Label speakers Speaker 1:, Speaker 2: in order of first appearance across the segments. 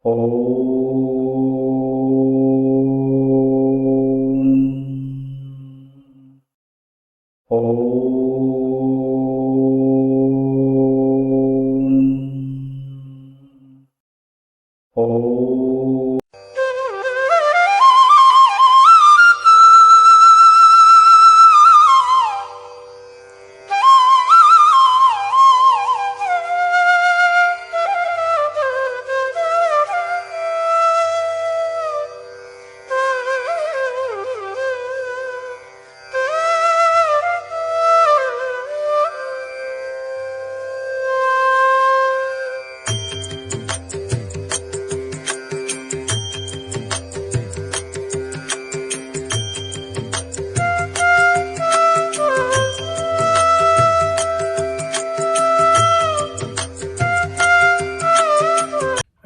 Speaker 1: ஓம் ஓம்.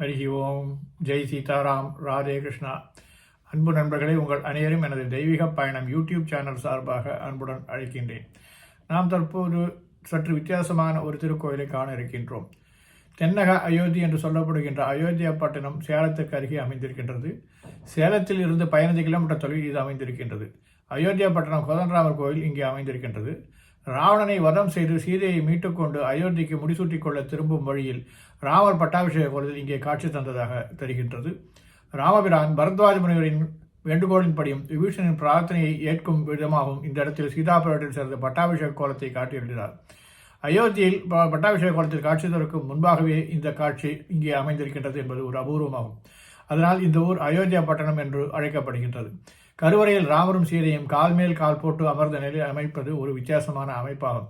Speaker 2: ஹரி ஓம். ஜெய் சீதாராம். ராதே கிருஷ்ணா. அன்பு நண்பர்களே, உங்கள் அனைவரும் எனது தெய்வீக பயணம் யூடியூப் சேனல் சார்பாக அன்புடன் அழைக்கின்றேன். நாம் தற்போது சற்று வித்தியாசமான ஒரு திருக்கோயிலை காண இருக்கின்றோம். தென்னக அயோத்தி என்று சொல்லப்படுகின்ற அயோத்தியா பட்டணம் சேலத்துக்கு அருகே அமைந்திருக்கின்றது. சேலத்தில் இருந்து 15 கிலோமீட்டர் தொலைவில் இது அமைந்திருக்கின்றது. அயோத்தியா பட்டணம் கோதண்டராமர் கோயில் இங்கே அமைந்திருக்கின்றது. ராவணனை வதம் செய்து சீதையை மீட்டுக்கொண்டு அயோத்திக்கு முடிசூட்டிக் கொள்ள திரும்பும் வழியில் ராமர் பட்டாபிஷேக கோலத்தில் இங்கே காட்சி தந்ததாக தெரிகின்றது. ராமபிரான் பரத்வாஜ முனிவரின் வேண்டுகோளின்படியும் விபீஷணனின் பிரார்த்தனையை ஏற்கும் விதமாகவும் இந்த இடத்தில் சீதாபுரத்தில் சேர்ந்த பட்டாபிஷேக கோலத்தை காட்டியிருக்கிறார். அயோத்தியில் பட்டாபிஷேக கோலத்தில் காட்சி தருக்கும் முன்பாகவே இந்த காட்சி இங்கே அமைந்திருக்கின்றது என்பது ஒரு அபூர்வமாகும். அதனால் இந்த ஊர் அயோத்தியா பட்டணம் என்று அழைக்கப்படுகின்றது. கருவறையில் ராமரும் சீதையும் கால் மேல் கால் போட்டு அமர்ந்த நிலையில் அமைப்பது ஒரு வித்தியாசமான அமைப்பாகும்.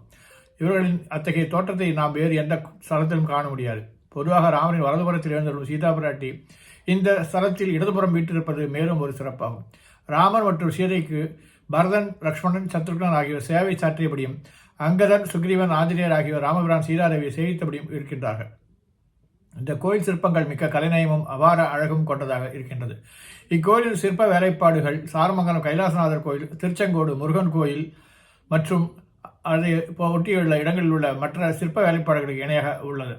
Speaker 2: இவர்களின் அத்தகைய தோற்றத்தை நாம் வேறு எந்த ஸ்தலத்திலும் காண முடியாது. பொதுவாக ராமரின் வலதுபுறத்தில் எழுந்தருளும் சீதா பிராட்டி இந்த ஸ்தலத்தில் இடதுபுறம் வீட்டிருப்பது மேலும் ஒரு சிறப்பாகும். ராமர் மற்றும் சீதைக்கு பரதன், லக்ஷ்மணன், சத்ருக்னன் ஆகியோர் சேவை சாற்றியபடியும் அங்கதன், சுக்ரீவன், ஆஞ்சநேயர் ஆகியோர் ராமபிரான் சீதாதேவியை சேவித்தபடியும் இருக்கின்றார்கள். இந்த கோயில் சிற்பங்கள் மிக்க கலைநயமும் அபார அழகும் கொண்டதாக இருக்கின்றது. இக்கோயிலின் சிற்ப வேலைப்பாடுகள் சாரமங்கலம் கைலாசநாதர் கோயில், திருச்செங்கோடு முருகன் கோயில் மற்றும் அதை ஒட்டியுள்ள இடங்களில் உள்ள மற்ற சிற்ப வேலைப்பாடுகளுக்கு இணையாக உள்ளது.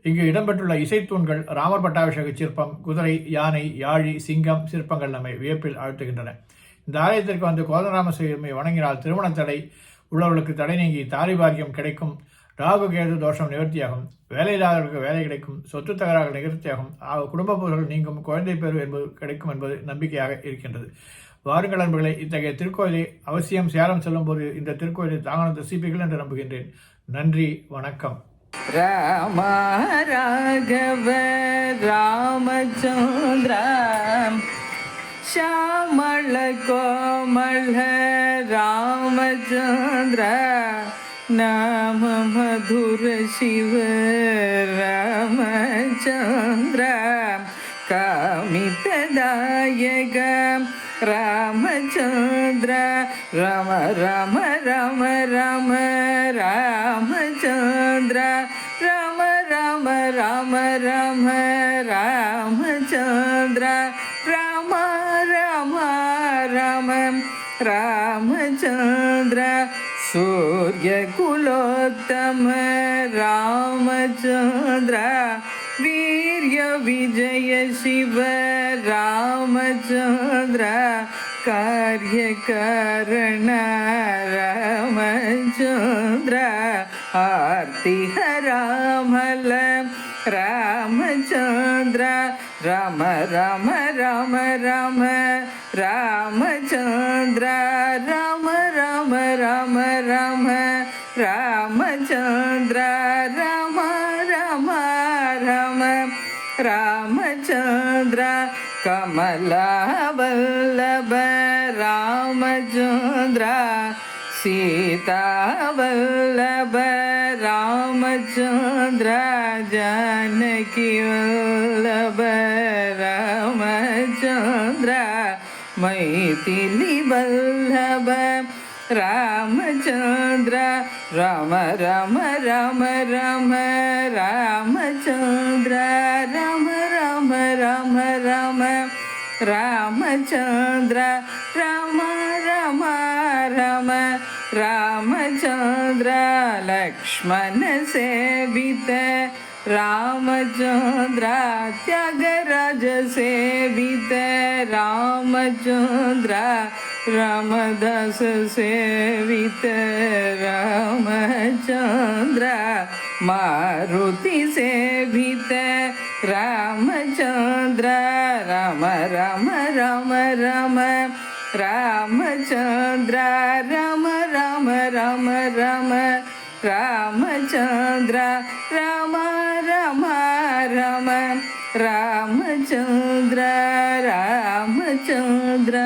Speaker 2: இங்கு இடம்பெற்றுள்ள இசைத்தூண்கள், ராமர் பட்டாபிஷேக சிற்பம், குதிரை, யானை, யாழி, சிங்கம் சிற்பங்கள் நம்மை வியப்பில் ஆழ்த்துகின்றன. இந்த ஆலயத்திற்கு வந்து கோதண்டராம சுவாமியை வணங்கினால் திருமண தடை உள்ளவர்களுக்கு தடை நீங்கி தாலி பாக்கியம் கிடைக்கும், ராகு கேது தோஷம் நிவர்த்தியாகும், வேலையில்லாதவர்களுக்கு வேலை கிடைக்கும், சொத்து தகராறுகள் நிவர்த்தியாகும், குடும்ப பொருள்கள் நீங்கும், குழந்தை பேரு என்பது கிடைக்கும் என்பது நம்பிக்கையாக இருக்கின்றது. வாருங்கள் நண்பர்களே, இத்தகைய திருக்கோயிலை அவசியம் சேலம் செல்லும் போது இந்த திருக்கோயிலை தாங்கள் தரிசிப்பீர்கள் என்று நம்புகின்றேன். நன்றி, வணக்கம்.
Speaker 3: ராம ராகவ ராமச்சந்திர ஷாமள கோமள ராமச்சந்திர நாம மதுர சிவ ராமச்சந்திர காமிததாயக ராமச்சந்திர ராம ராம ராம ராம ராமச்சந்திர ராம ராம ராம ராம ராமச்சந்திர ராம ராம ராம ராமச்சந்திர சூரிய குலோத்தம ராமச்சந்திர வீரிய விஜய சிவ ராமச்சந்திர காரியகாரண ராமச்சந்திர ஆர்த்திஹராமல ராமச்சந்திர ராம ராம ராம ராம ராமச்சந்திர ராம ராம ராம ராம ராமச்சந்திர ராம ராம ராம ராமச்சந்திர கமலவல்லப ராமச்சந்திர சீதாவல்லப ராமச்சந்திர ஜானகி வல்லப ராமச்சந்திர மைதிலி வல்லப ராமச்சந்திர ராம ராம ராம ராம ராமச்சந்திர ராம ராம ராம ராம ராமச்சந்திர ராம ராம ராம ராமச்சந்திர லக்ஷ்மண சேவித रामचंद्र त्यागराज सेवित रामचंद्र रामदास सेवित रामचंद्र मारुति सेवित रामचंद्र राम राम राम राम रामचंद्र राम राम राम राम रामचंद्र राम राम राम रामचंद्र रामचंद्र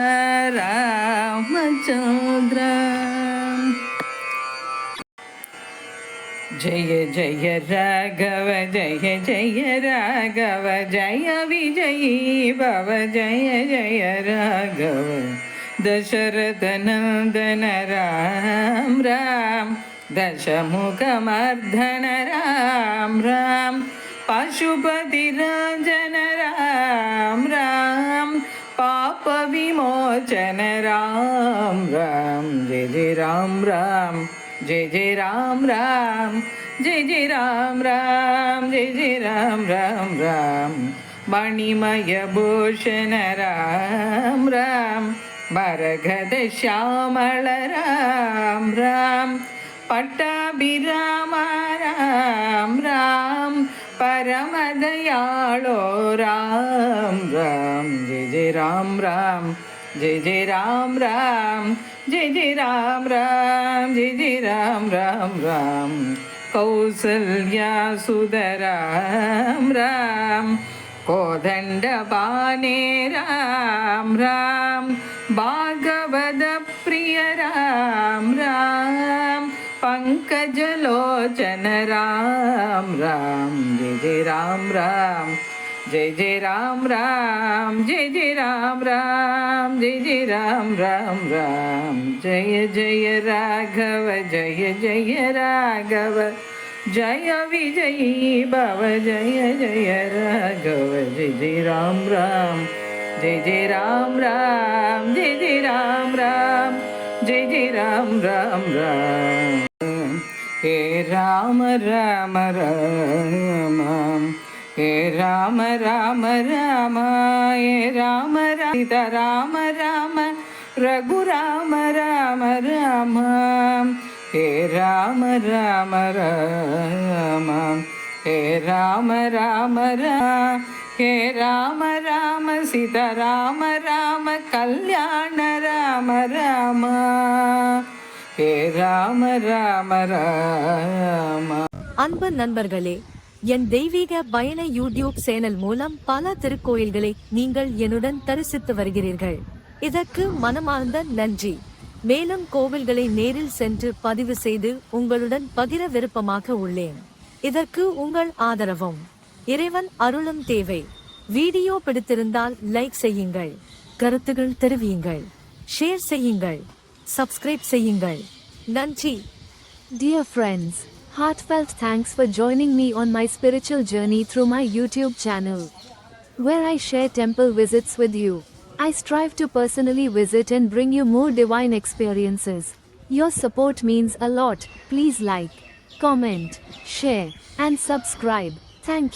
Speaker 3: रामचंद्र जय जय राघव जय जय राघव जय विजयी भव जय जय राघव दशरथ नंदन राम राम दशमुखमर्दन राम राम पशुपति रंजन राम राम पाप विमोचन राम राम जय जय राम राम जय जय राम राम जय जय राम राम जय जय राम राम राम मणिमय भूषण राम राम मरगद श्यामल राम राम पट्टाभिराम राम राम परमदयालो राम राम जय जय राम राम जय जय राम राम जय जय राम राम जय जय राम राम राम कौसल्या सुदराम राम कोदंड बाने राम राम भागवत प्रिय राम राम पंकजलोचन राम राम जय जय राम राम जय जय राम राम जय जय राम राम जय जय राम राम राम जय जय राघव जय जय राघव जय विजयी भव जय जय राघव जय जय राम राम जय जय राम राम जय जय राम राम जय जय राम राम राम हे राम राम राम हे राम राम राम हे राम सीता राम राम रघुराम राम राम हे राम राम राम हे राम राम राम हे राम राम सीता राम राम कल्याण राम राम हे राम राम राम
Speaker 1: அன்பு நண்பர்களே, என் தெய்வீக பயண யூடியூப் சேனல் மூலம் பல திருக்கோயில்களை நீங்கள் என்னுடன் தரிசித்து வருகிறீர்கள். இதற்கு மனமார்ந்த நன்றி. மேலும் கோவில்களை நேரில் சென்று பதிவு செய்து உங்களுடன் பகிர விருப்பமாக உள்ளேன். இதற்கு உங்கள் ஆதரவும் இறைவன் அருளும் தேவை. வீடியோ பிடித்திருந்தால் லைக் செய்யுங்கள், கருத்துகள் தெரிவியுங்கள், ஷேர் செய்யுங்கள், சப்ஸ்கிரைப் செய்யுங்கள். நன்றி.
Speaker 4: Dear friends, heartfelt thanks for joining me on my spiritual journey through my YouTube channel, where I share temple visits with you. I strive to personally visit and bring you more divine experiences. Your support means a lot. Please like, comment, share, and subscribe. Thank you.